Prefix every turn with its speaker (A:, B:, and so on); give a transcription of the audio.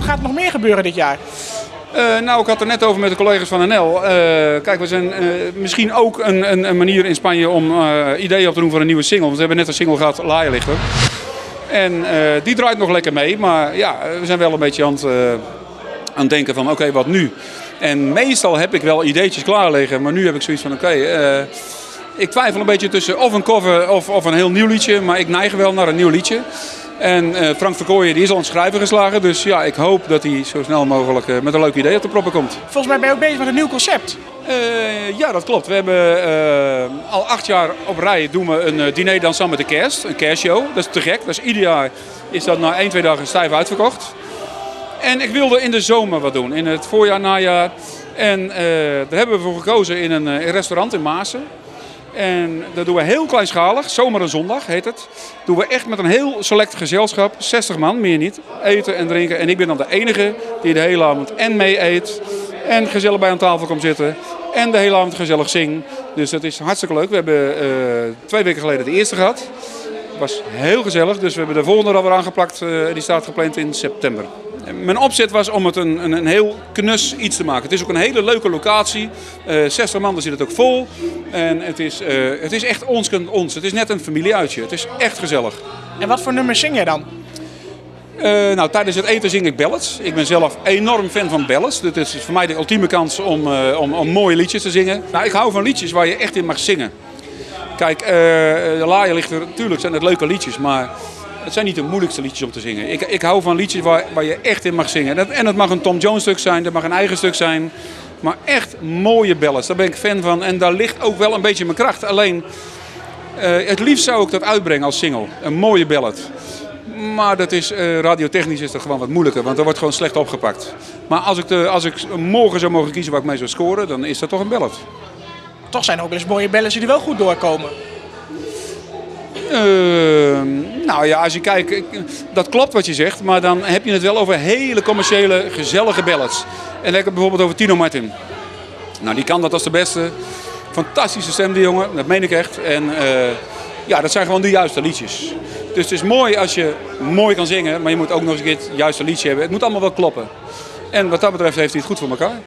A: gaat er nog meer gebeuren dit jaar?
B: Nou, ik had er net over met de collega's van NL. Kijk, we zijn misschien ook een manier in Spanje om ideeën op te doen voor een nieuwe single. Want we hebben net een single gehad, Laaierlichter. En die draait nog lekker mee. Maar ja, we zijn wel een beetje aan het denken van oké, wat nu? En meestal heb ik wel ideetjes klaar liggen. Maar nu heb ik zoiets van oké, ik twijfel een beetje tussen of een cover of een heel nieuw liedje. Maar ik neig wel naar een nieuw liedje. En Frank Verkooyen die is al aan het schrijven geslagen. Dus ja, ik hoop dat hij zo snel mogelijk met een leuk idee op de proppen komt.
A: Volgens mij ben je ook bezig met een nieuw concept.
B: Ja, dat klopt. We hebben al 8 jaar op rij doen we een diner dansant met de kerst. Een kerstshow. Dat is te gek. Dat is ieder jaar is dat na 1-2 dagen stijf uitverkocht. En ik wilde in de zomer wat doen. In het voorjaar, najaar. En daar hebben we voor gekozen in een restaurant in Maassen. En dat doen we heel kleinschalig, zomer en zondag heet het. Doen we echt met een heel select gezelschap, 60 man, meer niet. Eten en drinken. En ik ben dan de enige die de hele avond en mee eet. En gezellig bij aan tafel komt zitten. En de hele avond gezellig zingt. Dus dat is hartstikke leuk. We hebben 2 weken geleden de eerste gehad. Het was heel gezellig, dus we hebben de volgende er alweer aangeplakt. Die staat gepland in september. Mijn opzet was om het een heel knus iets te maken. Het is ook een hele leuke locatie. 60 man, daar zit het ook vol. En het is echt ons. Het is net een familieuitje. Het is echt gezellig.
A: En wat voor nummers zing jij dan?
B: Nou, tijdens het eten zing ik ballads. Ik ben zelf enorm fan van ballads. Dit is voor mij de ultieme kans om mooie liedjes te zingen. Nou, ik hou van liedjes waar je echt in mag zingen. Kijk, Laaierlichter, natuurlijk zijn het leuke liedjes, maar het zijn niet de moeilijkste liedjes om te zingen. Ik hou van liedjes waar je echt in mag zingen. En het mag een Tom Jones stuk zijn, dat mag een eigen stuk zijn. Maar echt mooie ballads, daar ben ik fan van. En daar ligt ook wel een beetje mijn kracht. Alleen, het liefst zou ik dat uitbrengen als single. Een mooie ballad. Maar dat is, radiotechnisch is dat gewoon wat moeilijker, want er wordt gewoon slecht opgepakt. Maar als ik morgen zou mogen kiezen waar ik mee zou scoren, dan is dat toch een ballad.
A: Toch zijn er ook wel eens mooie ballads die er wel goed doorkomen.
B: Nou ja, als je kijkt, dat klopt wat je zegt, maar dan heb je het wel over hele commerciële, gezellige ballads. En dan heb ik het bijvoorbeeld over Tino Martin. Nou, die kan dat als de beste. Fantastische stem, die jongen, dat meen ik echt. En ja, dat zijn gewoon de juiste liedjes. Dus het is mooi als je mooi kan zingen, maar je moet ook nog eens een keer het juiste liedje hebben. Het moet allemaal wel kloppen. En wat dat betreft heeft hij het goed voor elkaar.